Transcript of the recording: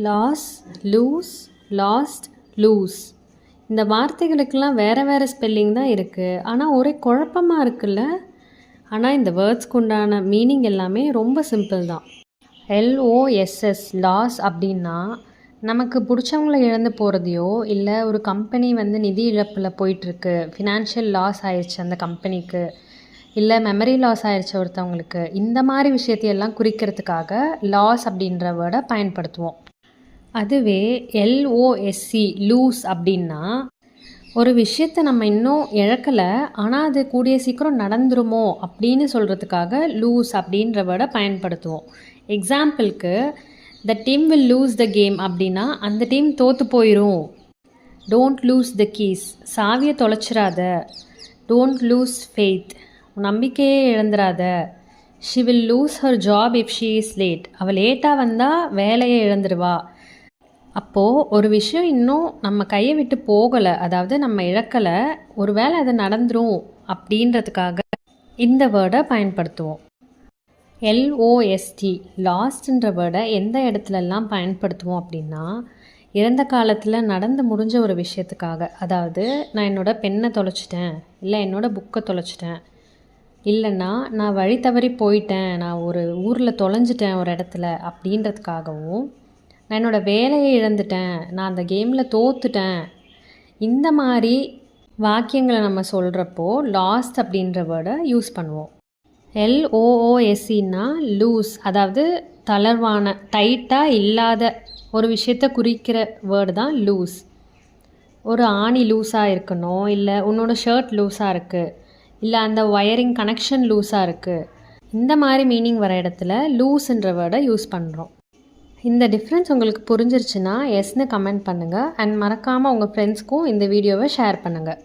Loss, loose, last, loose இந்த வார்த்தைகளுக்கெல்லாம் வேறு வேறு ஸ்பெல்லிங் தான் இருக்குது. ஆனால் ஒரே குழப்பமாக இருக்குல்ல. ஆனால் இந்த வேர்ட்ஸ்க்கு உண்டான மீனிங் எல்லாமே ரொம்ப சிம்பிள் தான். LOSS லாஸ் அப்படின்னா நமக்கு பிடிச்சவங்கள இழந்து போகிறதையோ, இல்லை ஒரு கம்பெனி நிதி இழப்பில் போயிட்டுருக்கு, ஃபினான்ஷியல் லாஸ் ஆயிடுச்சு அந்த கம்பெனிக்கு, இல்லை மெமரி லாஸ் ஆயிடுச்சு ஒருத்தவங்களுக்கு, இந்த மாதிரி விஷயத்தையெல்லாம் குறிக்கிறதுக்காக லாஸ் அப்படின்ற வேர்டை பயன்படுத்துவோம். அதுவே LOSC லூஸ் அப்படின்னா ஒரு விஷயத்தை நம்ம இன்னும் இழக்கலை, ஆனால் அது கூடிய சீக்கிரம் நடந்துருமோ அப்படின்னு சொல்கிறதுக்காக லூஸ் அப்படின்ற வேர்டை பயன்படுத்துவோம். எக்ஸாம்பிளுக்கு the team will lose the game அப்படின்னா அந்த டீம் தோற்று போயிடும். டோன்ட் லூஸ் த கீஸ், சாவியை தொலைச்சிடாத. டோன்ட் லூஸ் ஃபெய்த், நம்பிக்கையே இழந்துடாத. She will lose her job if she is late, அவள் லேட்டாக வந்தால் வேலையை இழந்துருவா. அப்போது ஒரு விஷயம் இன்னும் நம்ம கையை விட்டு போகலை, அதாவது நம்ம இழக்கலை, ஒரு வேளை அது நடந்துரும் அப்படின்றதுக்காக இந்த வேர்டை பயன்படுத்துவோம். LOST லாஸ்ட்ன்ற வேர்டை எந்த இடத்துலலாம் பயன்படுத்துவோம் அப்படின்னா, இறந்த காலத்தில் நடந்து முடிஞ்ச ஒரு விஷயத்துக்காக, அதாவது நான் என்னோடய பெண்ணை தொலைச்சிட்டேன், இல்லை என்னோடய புக்கை தொலைச்சிட்டேன், இல்லைன்னா நான் வழி தவறி போயிட்டேன், நான் ஒரு ஊரில் தொலைஞ்சிட்டேன் ஒரு இடத்துல அப்படின்றதுக்காகவும், நான் என்னோடய வேலையை இழந்துட்டேன், நான் அந்த கேமில் தோற்றுட்டேன், இந்த மாதிரி வாக்கியங்களை நம்ம சொல்கிறப்போ லாஸ்ட் அப்படின்ற வேர்டை யூஸ் பண்ணுவோம். LOOSனா லூஸ், அதாவது தளர்வான, டைட்டாக இல்லாத ஒரு விஷயத்தை குறிக்கிற வேர்டு தான் லூஸ். ஒரு ஆணி லூஸாக இருக்கணும், இல்லை உன்னோட ஷர்ட் லூஸாக இருக்குது, இல்லை அந்த ஒயரிங் கனெக்ஷன் லூஸாக இருக்குது, இந்த மாதிரி மீனிங் வர இடத்துல லூஸ்ன்ற வேர்டை யூஸ் பண்ணுறோம். இந்த டிஃப்ரென்ஸ் உங்களுக்கு புரிஞ்சிருச்சுன்னா எஸ்ன்னு கமெண்ட் பண்ணுங்கள். அண்ட் மறக்காமல் உங்கள் ஃப்ரெண்ட்ஸ்க்கும் இந்த வீடியோவை ஷேர் பண்ணுங்கள்.